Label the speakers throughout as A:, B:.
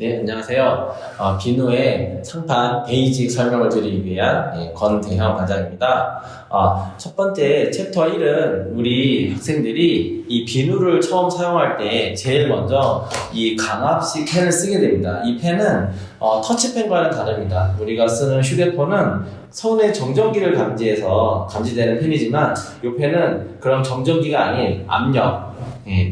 A: 네, 안녕하세요. 비누의 상판 베이직 설명을 드리기 위한 권대형 과장입니다. 첫 번째 챕터 1은 우리 학생들이 이 비누를 처음 사용할 때 제일 먼저 이 강압식 펜을 쓰게 됩니다. 이 펜은 터치펜과는 다릅니다. 우리가 쓰는 휴대폰은 손의 정전기를 감지되는 펜이지만 이 펜은 그런 정전기가 아닌 압력,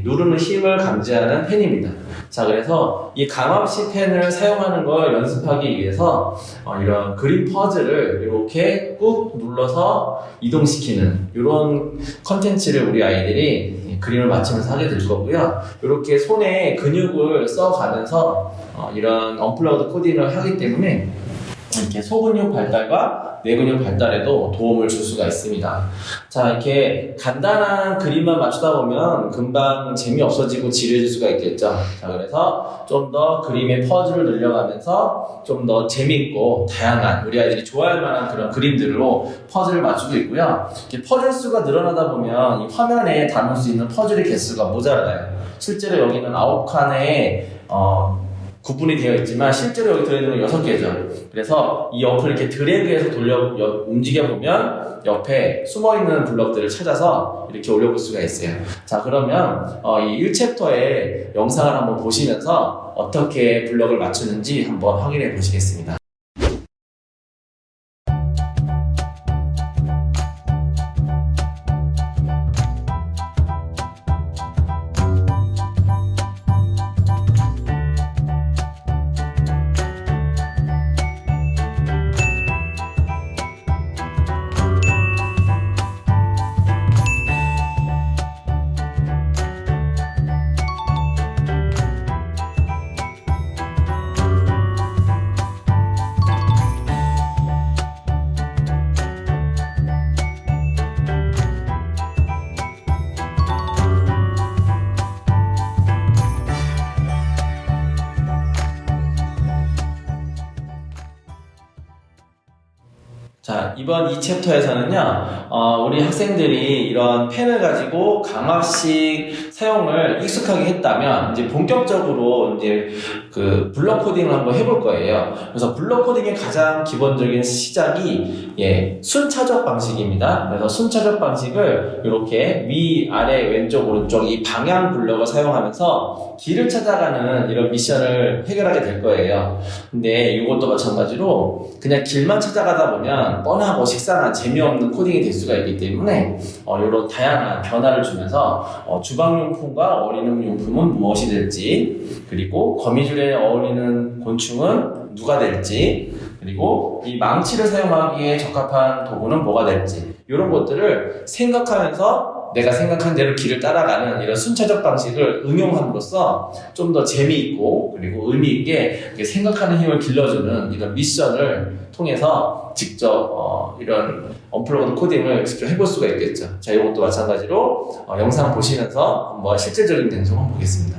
A: 누르는 힘을 감지하는 펜입니다. 자, 그래서 이 강압식 펜을 사용하는 걸 연습하기 위해서 이런 그림 퍼즐을 이렇게 꾹 눌러서 이동시키는 이런 컨텐츠를 우리 아이들이 그림을 맞추면서 하게 될 거고요. 이렇게 손에 근육을 써가면서 이런 언플러그드 코딩을 하기 때문에 이렇게 소근육 발달과 뇌근육 발달에도 도움을 줄 수가 있습니다. 자, 이렇게 간단한 그림만 맞추다 보면 금방 재미없어지고 지루해질 수가 있겠죠. 자, 그래서 좀 더 그림의 퍼즐을 늘려가면서 좀 더 재밌고 다양한 우리 아이들이 좋아할 만한 그런 그림들로 퍼즐을 맞추고 있고요. 이렇게 퍼즐 수가 늘어나다 보면 이 화면에 담을 수 있는 퍼즐의 개수가 모자라요. 실제로 여기는 9칸의 구분이 되어 있지만 실제로 여기 들어있는 건 6개죠. 그래서 이 옆을 이렇게 드래그해서 움직여보면 옆에 숨어있는 블럭들을 찾아서 이렇게 올려볼 수가 있어요. 자, 그러면 이 1챕터의 영상을 한번 보시면서 어떻게 블럭을 맞추는지 한번 확인해 보시겠습니다. 자, 이번 이 챕터에서는요, 우리 학생들이 이런 펜을 가지고 강압식 사용을 익숙하게 했다면, 이제 본격적으로 이제 그 블럭 코딩을 한번 해볼 거예요. 그래서 블럭 코딩의 가장 기본적인 시작이, 순차적 방식입니다. 그래서 순차적 방식을 이렇게 위, 아래, 왼쪽, 오른쪽 이 방향 블럭을 사용하면서 길을 찾아가는 이런 미션을 해결하게 될 거예요. 근데 이것도 마찬가지로 그냥 길만 찾아가다 보면 뻔하고 식상한 재미없는 코딩이 될 수가 있기 때문에 이런 다양한 변화를 주면서 주방용품과 어린이용품은 무엇이 될지, 그리고 거미줄에 어울리는 곤충은 누가 될지, 그리고 이 망치를 사용하기에 적합한 도구는 뭐가 될지, 이런 것들을 생각하면서 내가 생각한 대로 길을 따라가는 이런 순차적 방식을 응용함으로써 좀 더 재미있고 그리고 의미있게 생각하는 힘을 길러주는 이런 미션을 통해서 직접 이런 언플러그드 코딩을 직접 해볼 수가 있겠죠. 자, 이것도 마찬가지로 영상 보시면서 한번 실질적인 행동 한번 보겠습니다.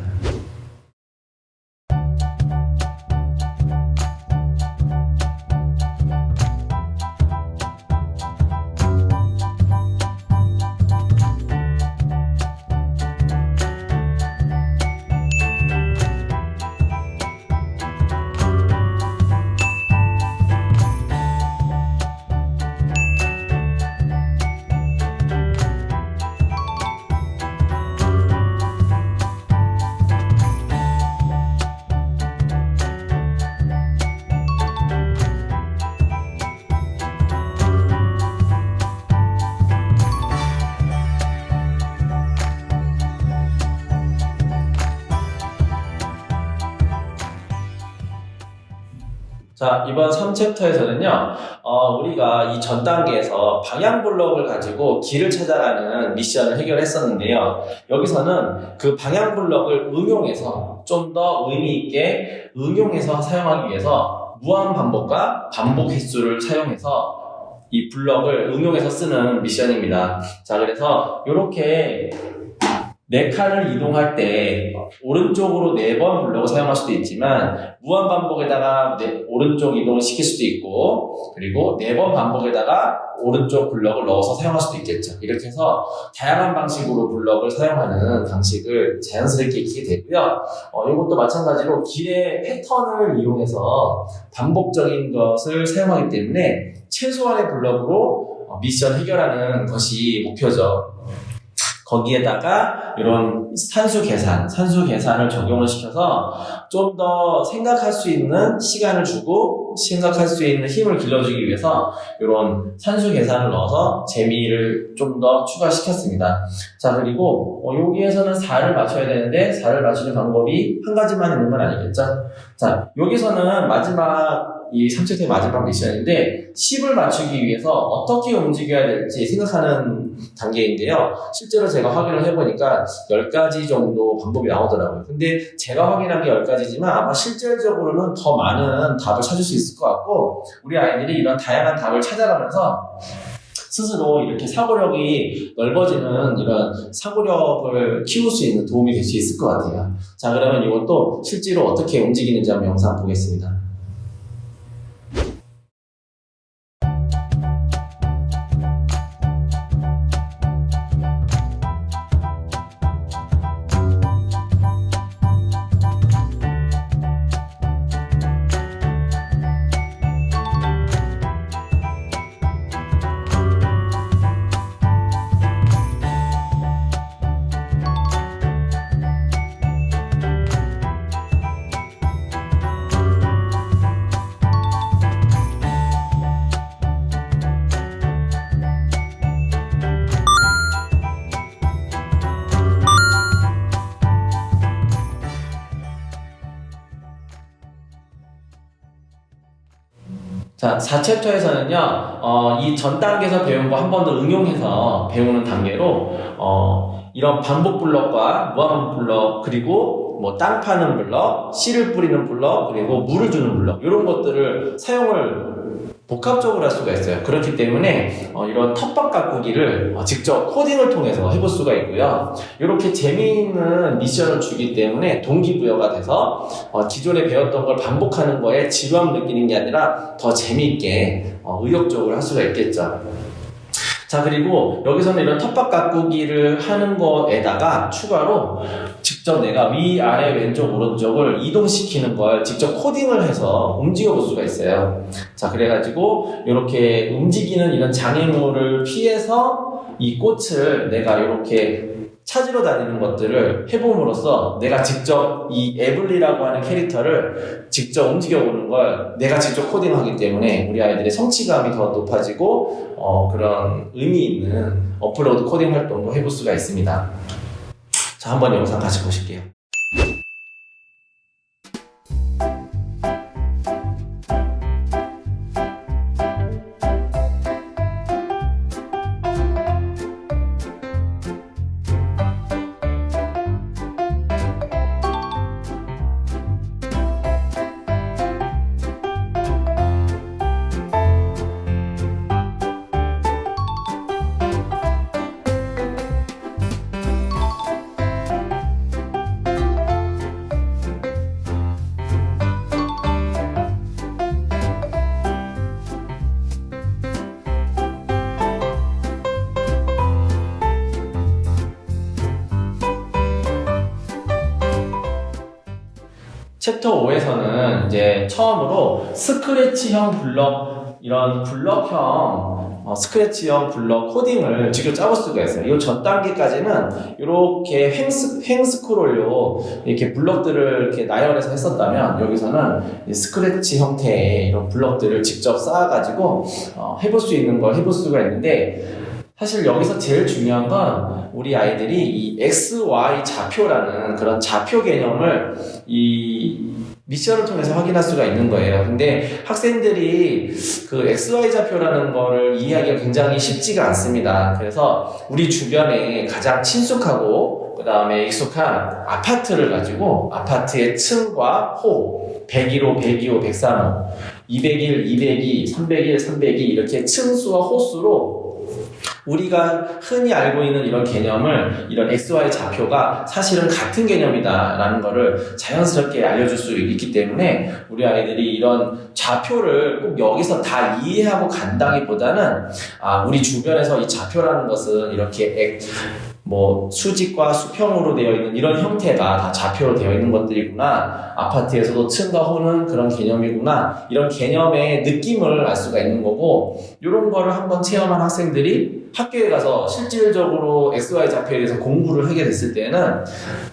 A: 자, 이번 3챕터에서는요, 우리가 이 전 단계에서 방향 블럭을 가지고 길을 찾아가는 미션을 해결했었는데요. 여기서는 그 방향 블럭을 응용해서 좀 더 의미있게 응용해서 사용하기 위해서 무한 반복과 반복 횟수를 사용해서 이 블럭을 응용해서 쓰는 미션입니다. 자, 그래서 이렇게 네 칸을 이동할 때 오른쪽으로 4번 블럭을 사용할 수도 있지만 무한 반복에다가 오른쪽 이동을 시킬 수도 있고 그리고 4번 반복에다가 오른쪽 블럭을 넣어서 사용할 수도 있겠죠. 이렇게 해서 다양한 방식으로 블럭을 사용하는 방식을 자연스럽게 익히게 되고요. 이것도 마찬가지로 길의 패턴을 이용해서 반복적인 것을 사용하기 때문에 최소한의 블럭으로 미션 해결하는 것이 목표죠. 거기에다가 이런 산수 계산을 적용을 시켜서 좀 더 생각할 수 있는 시간을 주고 생각할 수 있는 힘을 길러주기 위해서 이런 산수 계산을 넣어서 재미를 좀 더 추가시켰습니다. 자, 그리고 여기에서는 4를 맞춰야 되는데 4를 맞추는 방법이 한 가지만 있는 건 아니겠죠? 자, 여기서는 이 3챕터의 마지막 미션인데 10을 맞추기 위해서 어떻게 움직여야 될지 생각하는 단계인데요. 실제로 제가 확인을 해보니까 10가지 정도 방법이 나오더라고요. 근데 제가 확인한 게 10가지지만 아마 실질적으로는 더 많은 답을 찾을 수 있을 것 같고 우리 아이들이 이런 다양한 답을 찾아가면서 스스로 이렇게 사고력이 넓어지는 이런 사고력을 키울 수 있는 도움이 될 수 있을 것 같아요. 자, 그러면 이것도 실제로 어떻게 움직이는지 한번 영상 보겠습니다. 자, 4챕터에서는요, 이 전 단계에서 배운 거 한 번 더 응용해서 배우는 단계로, 이런 반복 블럭과 무한 블럭, 그리고 땅 파는 블럭, 씨를 뿌리는 블럭, 그리고 물을 주는 블럭, 이런 것들을 사용을 복합적으로 할 수가 있어요. 그렇기 때문에 이런 텃밭 가꾸기를 직접 코딩을 통해서 해볼 수가 있고요. 이렇게 재미있는 미션을 주기 때문에 동기부여가 돼서 기존에 배웠던 걸 반복하는 거에 지루함 느끼는 게 아니라 더 재미있게 의욕적으로 할 수가 있겠죠. 자, 그리고 여기서는 이런 텃밭 가꾸기를 하는 거에다가 추가로 직접 내가 위, 아래, 왼쪽, 오른쪽을 이동시키는 걸 직접 코딩을 해서 움직여 볼 수가 있어요. 자, 그래가지고 이렇게 움직이는 이런 장애물을 피해서 이 꽃을 내가 이렇게 찾으러 다니는 것들을 해봄으로써 내가 직접 이 에블리라고 하는 캐릭터를 직접 움직여보는 걸 내가 직접 코딩하기 때문에 우리 아이들의 성취감이 더 높아지고 그런 의미 있는 어플로드 코딩 활동도 해볼 수가 있습니다. 자, 한번 영상 같이 보실게요. 챕터 5에서는 이제 처음으로 스크래치형 블럭, 이런 블럭형 스크래치형 블럭 코딩을 직접 짜볼 수가 있어요. 이 전 단계까지는 이렇게 횡 스크롤로 이렇게 블럭들을 이렇게 나열해서 했었다면 여기서는 이 스크래치 형태의 이런 블럭들을 직접 쌓아가지고 해볼 수 있는 걸 해볼 수가 있는데 사실 여기서 제일 중요한 건 우리 아이들이 이 X, Y 좌표라는 그런 좌표 개념을 이 미션을 통해서 확인할 수가 있는 거예요. 근데 학생들이 그 XY 좌표라는 거를 이해하기가 굉장히 쉽지가 않습니다. 그래서 우리 주변에 가장 친숙하고 그 다음에 익숙한 아파트를 가지고 아파트의 층과 호, 101호, 102호, 103호, 201, 202, 301, 302 이렇게 층수와 호수로 우리가 흔히 알고 있는 이런 개념을 이런 XY 좌표가 사실은 같은 개념이다라는 거를 자연스럽게 알려줄 수 있기 때문에 우리 아이들이 이런 좌표를 꼭 여기서 다 이해하고 간다기보다는 우리 주변에서 이 좌표라는 것은 이렇게 수직과 수평으로 되어 있는 이런 형태가 다 좌표로 되어 있는 것들이구나. 아파트에서도 층과 호는 그런 개념이구나. 이런 개념의 느낌을 알 수가 있는 거고, 이런 거를 한번 체험한 학생들이 학교에 가서 실질적으로 XY 좌표에 대해서 공부를 하게 됐을 때는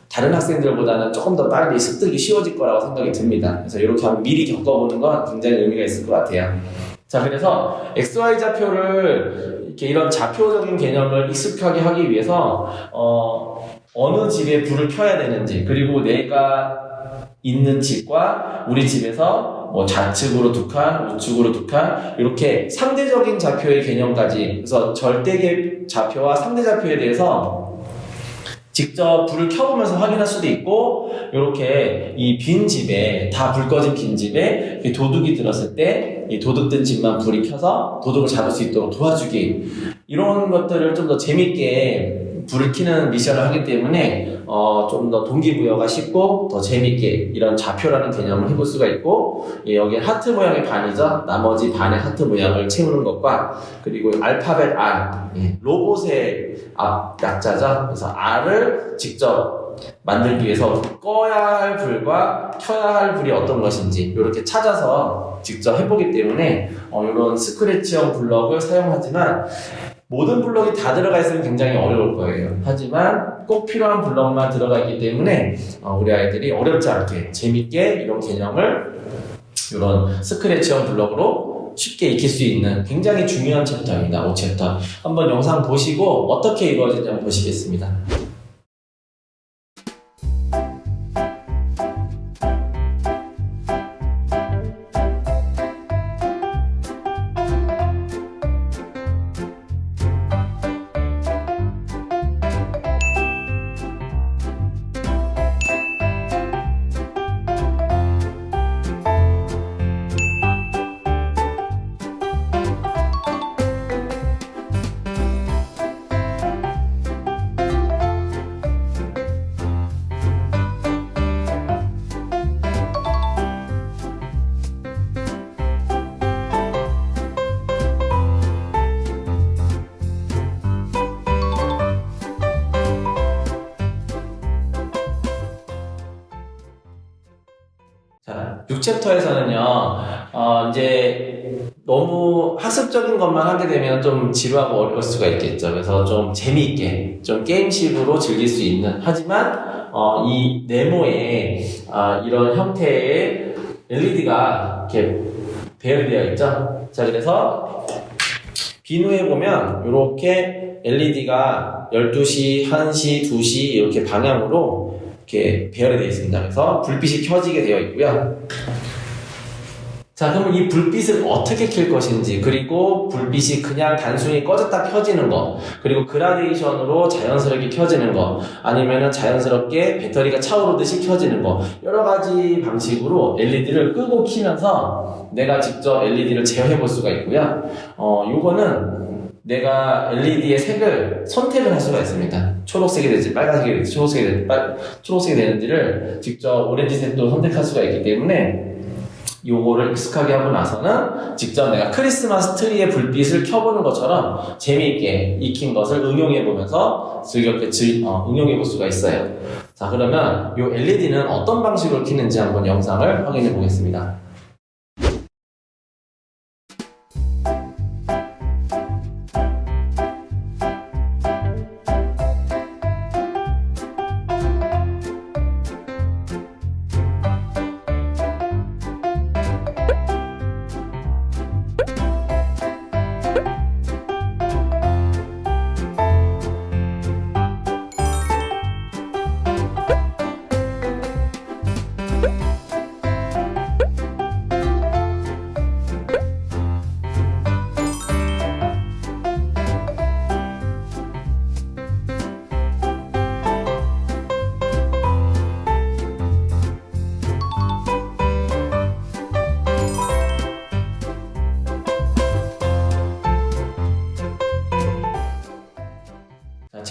A: 다른 학생들보다는 조금 더 빨리 습득이 쉬워질 거라고 생각이 듭니다. 그래서 이렇게 한번 미리 겪어보는 건 굉장히 의미가 있을 것 같아요. 자, 그래서 XY 좌표를 이렇게 이런 좌표적인 개념을 익숙하게 하기 위해서 어느 집에 불을 켜야 되는지, 그리고 내가 있는 집과 우리 집에서 좌측으로 2칸, 우측으로 2칸 이렇게 상대적인 좌표의 개념까지, 그래서 절대 좌표와 상대 좌표에 대해서 직접 불을 켜보면서 확인할 수도 있고, 이렇게 이 빈 집에, 다 불 꺼진 빈 집에 도둑이 들었을 때 이 도둑 든 집만 불이 켜서 도둑을 잡을 수 있도록 도와주기, 이런 것들을 좀 더 재밌게 불을 켜는 미션을 하기 때문에 좀 더 동기부여가 쉽고 더 재밌게 이런 좌표라는 개념을 해볼 수가 있고, 여기에 하트 모양의 반이죠. 나머지 반의 하트 모양을 채우는 것과, 그리고 알파벳 R, 로봇의 약자죠. 그래서 R을 직접 만들기 위해서 꺼야 할 불과 켜야 할 불이 어떤 것인지 이렇게 찾아서 직접 해보기 때문에 이런 스크래치형 블럭을 사용하지만, 모든 블럭이 다 들어가 있으면 굉장히 어려울 거예요. 하지만 꼭 필요한 블럭만 들어가 있기 때문에 우리 아이들이 어렵지 않게 재밌게 이런 개념을 이런 스크래치형 블럭으로 쉽게 익힐 수 있는 굉장히 중요한 챕터입니다. 5챕터. 한번 영상 보시고 어떻게 이루어지는지 한번 보시겠습니다. 자, 6챕터에서는요, 이제 너무 학습적인 것만 하게 되면 좀 지루하고 어려울 수가 있겠죠. 그래서 좀 재미있게, 좀 게임식으로 즐길 수 있는, 하지만, 이 네모에, 이런 형태의 LED가 이렇게 배열되어 있죠. 자, 그래서, 비누에 보면, 이렇게 LED가 12시, 1시, 2시, 이렇게 방향으로 이렇게 배열이 되어 있습니다. 그래서 불빛이 켜지게 되어 있고요. 자, 그러면 이 불빛을 어떻게 켤 것인지, 그리고 불빛이 그냥 단순히 꺼졌다 켜지는 거, 그리고 그라데이션으로 자연스럽게 켜지는 거, 아니면은 자연스럽게 배터리가 차오르듯이 켜지는 거, 여러 가지 방식으로 LED를 끄고 켜면서 내가 직접 LED를 제어해 볼 수가 있고요. 요거는 내가 LED의 색을 선택을 할 수가 있습니다. 초록색이 될지 빨간색이 될지 초록색이 되는지를 직접 오렌지색도 선택할 수가 있기 때문에, 요거를 익숙하게 하고 나서는 직접 내가 크리스마스 트리의 불빛을 켜보는 것처럼 재미있게 익힌 것을 응용해보면서 즐겁게 응용해볼 수가 있어요. 자, 그러면 요 LED는 어떤 방식으로 켜는지 한번 영상을 확인해 보겠습니다.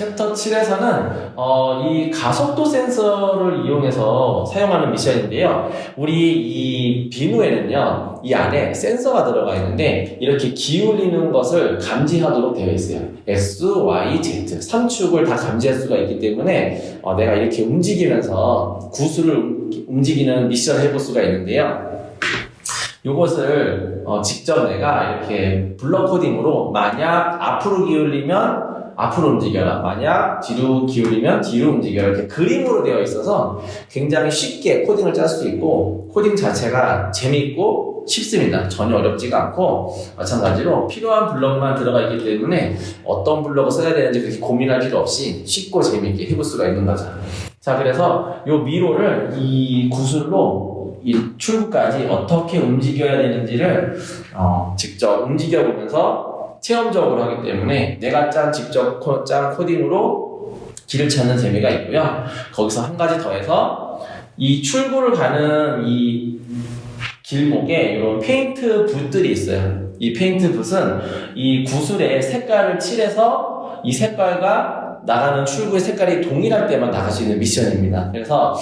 A: 챕터 7에서는 이 가속도 센서를 이용해서 사용하는 미션인데요. 우리 이 비누에는요, 이 안에 센서가 들어가 있는데 이렇게 기울이는 것을 감지하도록 되어 있어요. X, Y, Z 3축을 다 감지할 수가 있기 때문에 내가 이렇게 움직이면서 구슬을 움직이는 미션을 해볼 수가 있는데요. 이것을 직접 내가 이렇게 블럭 코딩으로 만약 앞으로 기울이면 앞으로 움직여라, 만약 뒤로 기울이면 뒤로 움직여라, 이렇게 그림으로 되어 있어서 굉장히 쉽게 코딩을 짤 수 있고 코딩 자체가 재미있고 쉽습니다. 전혀 어렵지가 않고 마찬가지로 필요한 블럭만 들어가 있기 때문에 어떤 블럭을 써야 되는지 그렇게 고민할 필요 없이 쉽고 재미있게 해볼 수가 있는 거죠. 자, 그래서 이 미로를 이 구슬로 이 출구까지 어떻게 움직여야 되는지를 직접 움직여보면서 체험적으로 하기 때문에 내가 직접 짠 코딩으로 길을 찾는 재미가 있고요. 거기서 한 가지 더해서 이 출구를 가는 이 길목에 이런 페인트 붓들이 있어요. 이 페인트 붓은 이 구슬에 색깔을 칠해서 이 색깔과 나가는 출구의 색깔이 동일할 때만 나갈 수 있는 미션입니다. 그래서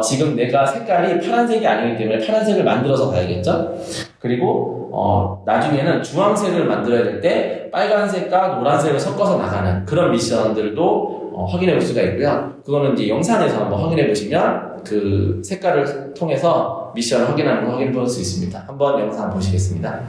A: 지금 내가 색깔이 파란색이 아니기 때문에 파란색을 만들어서 가야겠죠? 그리고 나중에는 주황색을 만들어야 될 때 빨간색과 노란색을 섞어서 나가는 그런 미션들도 확인해 볼 수가 있고요. 그거는 이제 영상에서 한번 확인해 보시면 그 색깔을 통해서 미션을 확인하는 거 확인해 볼 수 있습니다. 한번 영상 보시겠습니다.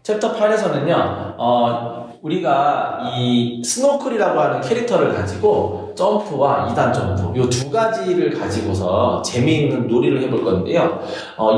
A: 챕터 8에서는요, 우리가 이 스노클이라고 하는 캐릭터를 가지고 점프와 2단 점프, 이 두 가지를 가지고서 재미있는 놀이를 해볼 건데요.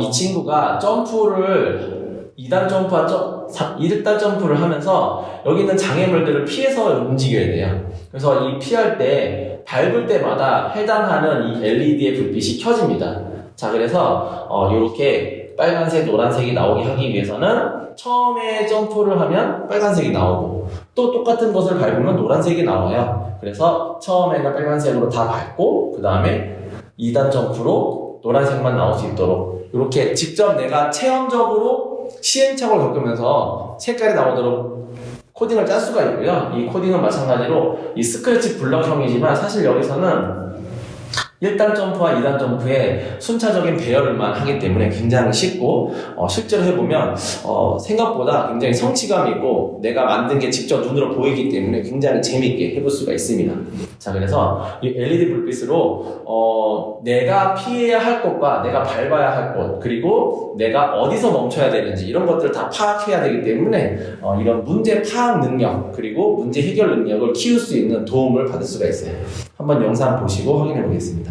A: 이 친구가 점프를 2단 점프와 1단 점프를 하면서 여기 있는 장애물들을 피해서 움직여야 돼요. 그래서 이 피할 때 밟을 때마다 해당하는 이 LED의 불빛이 켜집니다. 자, 그래서 이렇게 빨간색, 노란색이 나오게 하기 위해서는 처음에 점프를 하면 빨간색이 나오고 또 똑같은 것을 밟으면 노란색이 나와요. 그래서 처음에는 빨간색으로 다 밟고 그 다음에 2단 점프로 노란색만 나올 수 있도록 이렇게 직접 내가 체험적으로 시행착오를 겪으면서 색깔이 나오도록 코딩을 짤 수가 있고요. 이 코딩은 마찬가지로 이 스크래치 블럭형이지만 사실 여기서는 1단 점프와 2단 점프의 순차적인 배열을만 하기 때문에 굉장히 쉽고 실제로 해보면 생각보다 굉장히 성취감이 있고 내가 만든 게 직접 눈으로 보이기 때문에 굉장히 재밌게 해볼 수가 있습니다. 자, 그래서 이 LED 불빛으로 내가 피해야 할 것과 내가 밟아야 할 것, 그리고 내가 어디서 멈춰야 되는지 이런 것들을 다 파악해야 되기 때문에 이런 문제 파악 능력 그리고 문제 해결 능력을 키울 수 있는 도움을 받을 수가 있어요. 한번 영상 보시고 확인해 보겠습니다.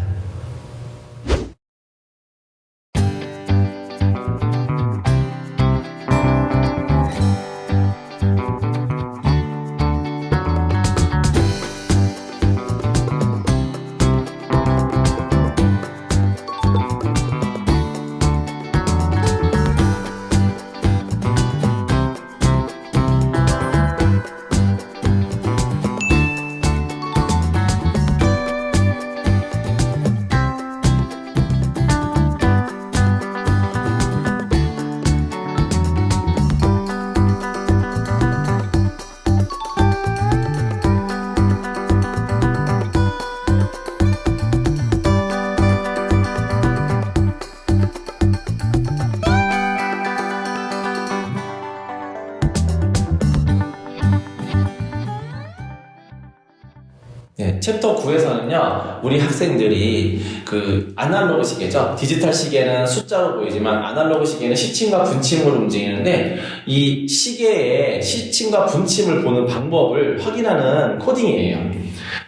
A: 네, 챕터 9에서는요, 우리 학생들이 그 아날로그 시계죠. 디지털 시계는 숫자로 보이지만 아날로그 시계는 시침과 분침으로 움직이는데 이 시계의 시침과 분침을 보는 방법을 확인하는 코딩이에요.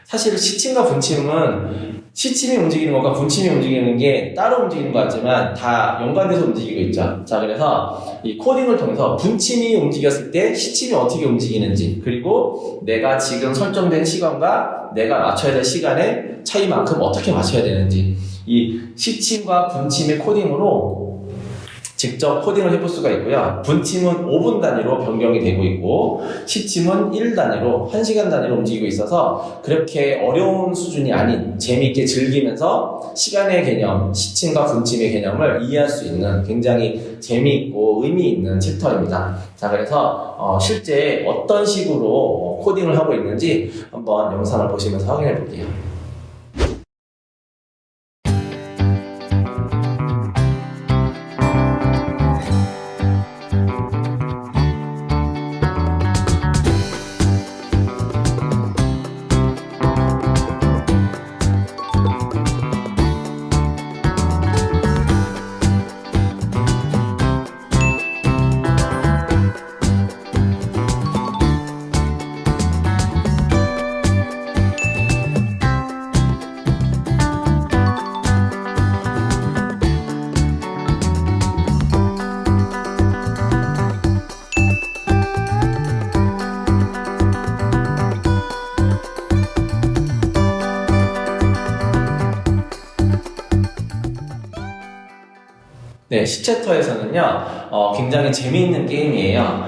A: 사실 시침과 분침은 시침이 움직이는 것과 분침이 움직이는 게 따로 움직이는 것 같지만 다 연관돼서 움직이고 있죠. 자, 그래서 이 코딩을 통해서 분침이 움직였을 때 시침이 어떻게 움직이는지, 그리고 내가 지금 설정된 시간과 내가 맞춰야 될 시간의 차이만큼 어떻게 맞춰야 되는지, 이 시침과 분침의 코딩으로 직접 코딩을 해볼 수가 있고요. 분침은 5분 단위로 변경이 되고 있고 시침은 1 단위로 1시간 단위로 움직이고 있어서 그렇게 어려운 수준이 아닌 재미있게 즐기면서 시간의 개념, 시침과 분침의 개념을 이해할 수 있는 굉장히 재미있고 의미 있는 챕터입니다. 자, 그래서 실제 어떤 식으로 코딩을 하고 있는지 한번 영상을 보시면서 확인해 볼게요. 네, 10챕터에서는요, 굉장히 재미있는 게임이에요.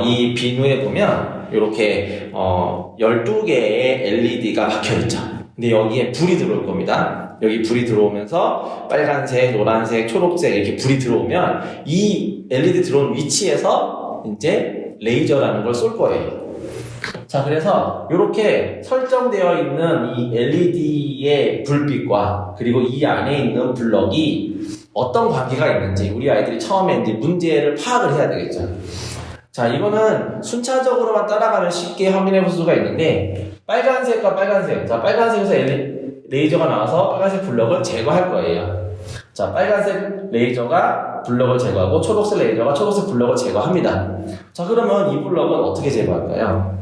A: 이 비누에 보면, 이렇게, 12개의 LED가 박혀있죠. 근데 여기에 불이 들어올 겁니다. 여기 불이 들어오면서, 빨간색, 노란색, 초록색, 이렇게 불이 들어오면, 이 LED 들어온 위치에서, 이제, 레이저라는 걸 쏠 거예요. 자, 그래서 이렇게 설정되어 있는 이 LED의 불빛과 그리고 이 안에 있는 블럭이 어떤 관계가 있는지 우리 아이들이 처음에 이제 문제를 파악을 해야 되겠죠. 자, 이거는 순차적으로만 따라가면 쉽게 확인해 볼 수가 있는데 빨간색과 빨간색, 자, 빨간색에서 레이저가 나와서 빨간색 블럭을 제거할 거예요. 자, 빨간색 레이저가 블럭을 제거하고 초록색 레이저가 초록색 블럭을 제거합니다. 자, 그러면 이 블럭은 어떻게 제거할까요?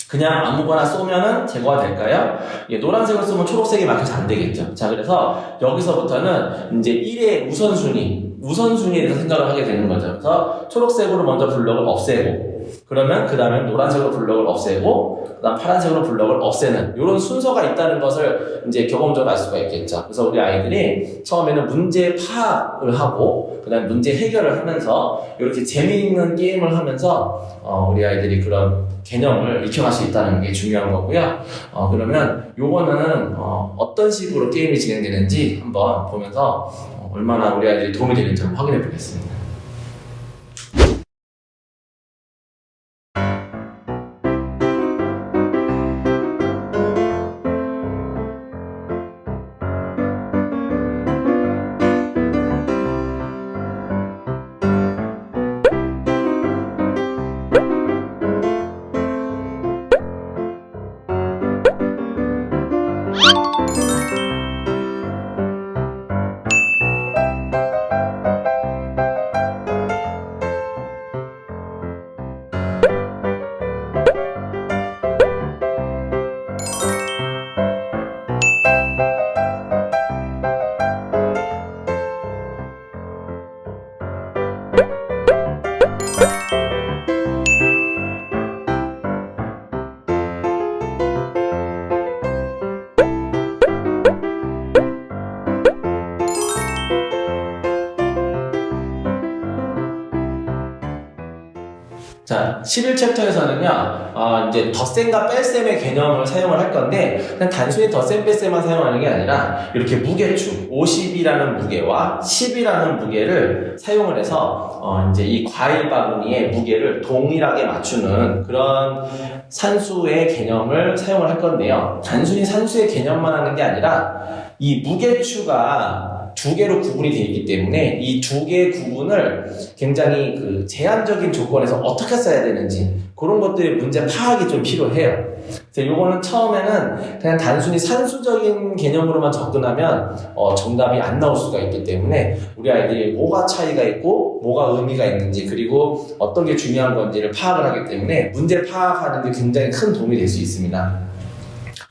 A: 그냥 아무거나 쏘면은 제거가 될까요? 노란색을 쏘면 초록색이 막혀서 안 되겠죠. 자, 그래서 여기서부터는 이제 1의 우선순위에 대해서 생각을 하게 되는 거죠. 그래서 초록색으로 먼저 블럭을 없애고, 그러면 그 다음에 노란색으로 블럭을 없애고, 그 다음 파란색으로 블럭을 없애는 이런 순서가 있다는 것을 이제 경험적으로 알 수가 있겠죠. 그래서 우리 아이들이 처음에는 문제 파악을 하고, 그 다음에 문제 해결을 하면서 이렇게 재미있는 게임을 하면서 우리 아이들이 그런 개념을 익혀갈 수 있다는 게 중요한 거고요. 그러면 요거는 어떤 식으로 게임이 진행되는지 한번 보면서 얼마나 우리 아이들이 도움이 되는지 한번 확인해 보겠습니다. 자, 11챕터에서는요, 이제 덧셈과 뺄셈의 개념을 사용을 할 건데, 그냥 단순히 덧셈, 뺄셈만 사용하는 게 아니라, 이렇게 무게축, 50이라는 무게와 10이라는 무게를 사용을 해서, 이제 이 과일 바구니의 무게를 동일하게 맞추는 그런 산수의 개념을 사용을 할 건데요. 단순히 산수의 개념만 하는 게 아니라, 이 무게추가 두 개로 구분이 되어 있기 때문에 이 두 개의 구분을 굉장히 그 제한적인 조건에서 어떻게 써야 되는지 그런 것들의 문제 파악이 좀 필요해요. 그래서 요거는 처음에는 그냥 단순히 산수적인 개념으로만 접근하면 정답이 안 나올 수가 있기 때문에 우리 아이들이 뭐가 차이가 있고 뭐가 의미가 있는지 그리고 어떤 게 중요한 건지를 파악을 하기 때문에 문제 파악하는 데 굉장히 큰 도움이 될 수 있습니다.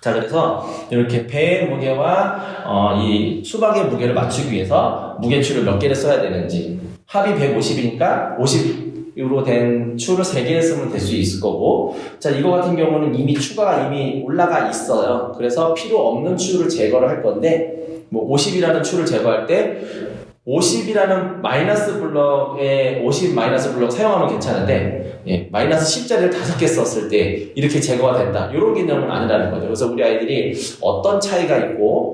A: 자, 그래서 이렇게 배의 무게와 이 수박의 무게를 맞추기 위해서 무게추를 몇 개를 써야 되는지, 합이 150이니까 50으로 된 추를 3개를 쓰면 될 수 있을 거고, 자, 이거 같은 경우는 이미 추가 이미 올라가 있어요. 그래서 필요 없는 추를 제거를 할 건데, 뭐 50이라는 추를 제거할 때 50이라는 마이너스 블럭에 50 마이너스 블럭 사용하면 괜찮은데, 예, 마이너스 10짜리를 5개 썼을 때 이렇게 제거가 된다. 이런 개념은 아니라는 거죠. 그래서 우리 아이들이 어떤 차이가 있고,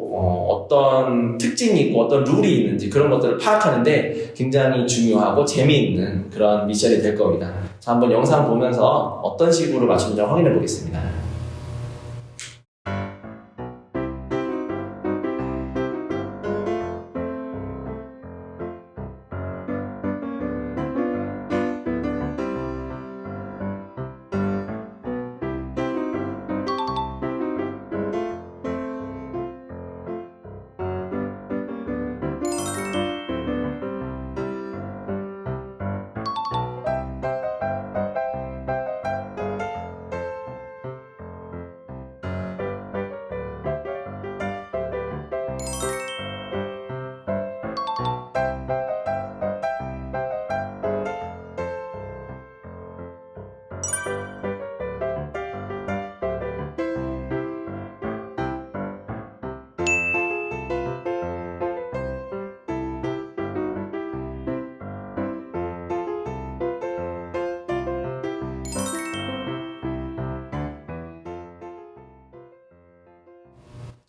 A: 어떤 특징이 있고, 어떤 룰이 있는지 그런 것들을 파악하는데 굉장히 중요하고 재미있는 그런 미션이 될 겁니다. 자, 한번 영상 보면서 어떤 식으로 맞추는지 확인해 보겠습니다.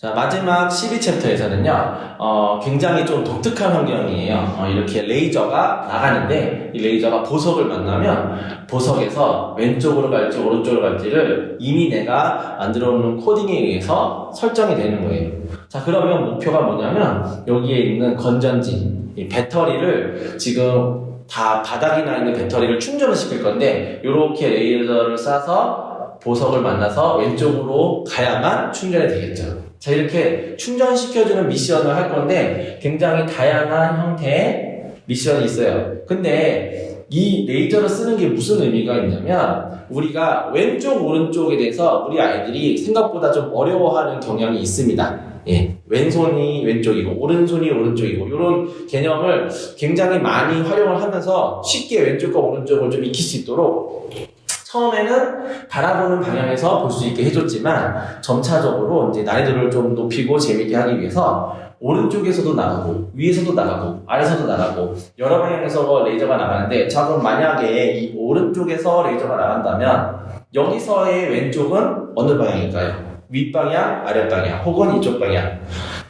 A: 자, 마지막 12챕터에서는요, 굉장히 좀 독특한 환경이에요. 이렇게 레이저가 나가는데, 이 레이저가 보석을 만나면, 보석에서 왼쪽으로 갈지, 오른쪽으로 갈지를 이미 내가 만들어 놓은 코딩에 의해서 설정이 되는 거예요. 자, 그러면 목표가 뭐냐면, 여기에 있는 건전지, 이 배터리를 지금 다 바닥에 나 있는 배터리를 충전을 시킬 건데, 이렇게 레이저를 쏴서 보석을 만나서 왼쪽으로 가야만 충전이 되겠죠. 자, 이렇게 충전시켜주는 미션을 할 건데 굉장히 다양한 형태의 미션이 있어요. 근데 이 레이저를 쓰는 게 무슨 의미가 있냐면 우리가 왼쪽 오른쪽에 대해서 우리 아이들이 생각보다 좀 어려워하는 경향이 있습니다. 예, 왼손이 왼쪽이고 오른손이 오른쪽이고 이런 개념을 굉장히 많이 활용을 하면서 쉽게 왼쪽과 오른쪽을 좀 익힐 수 있도록 처음에는 바라보는 방향에서 볼 수 있게 해줬지만 점차적으로 이제 난이도를 좀 높이고 재밌게 하기 위해서 오른쪽에서도 나가고 위에서도 나가고 아래에서도 나가고 여러 방향에서 레이저가 나가는데 자, 그럼 만약에 이 오른쪽에서 레이저가 나간다면 여기서의 왼쪽은 어느 방향일까요? 윗방향, 아랫방향 혹은 이쪽 방향.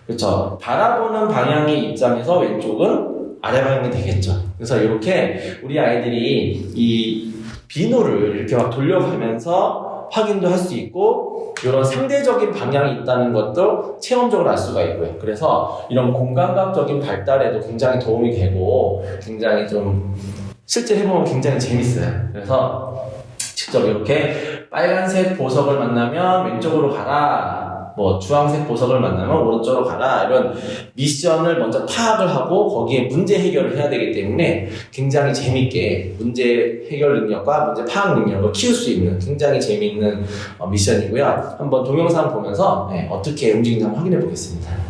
A: 그렇죠. 바라보는 방향의 입장에서 왼쪽은 아래 방향이 되겠죠. 그래서 이렇게 우리 아이들이 이 비누를 이렇게 막 돌려가면서 확인도 할 수 있고 이런 상대적인 방향이 있다는 것도 체험적으로 알 수가 있고요. 그래서 이런 공감각적인 발달에도 굉장히 도움이 되고 굉장히 좀 실제 해보면 굉장히 재밌어요. 그래서 직접 이렇게 빨간색 보석을 만나면 왼쪽으로 가라, 뭐 주황색 보석을 만나면 오른쪽으로 가라, 이런 미션을 먼저 파악을 하고 거기에 문제 해결을 해야 되기 때문에 굉장히 재밌게 문제 해결 능력과 문제 파악 능력을 키울 수 있는 굉장히 재미있는 미션이고요. 한번 동영상 보면서 어떻게 움직이는지 한번 확인해 보겠습니다.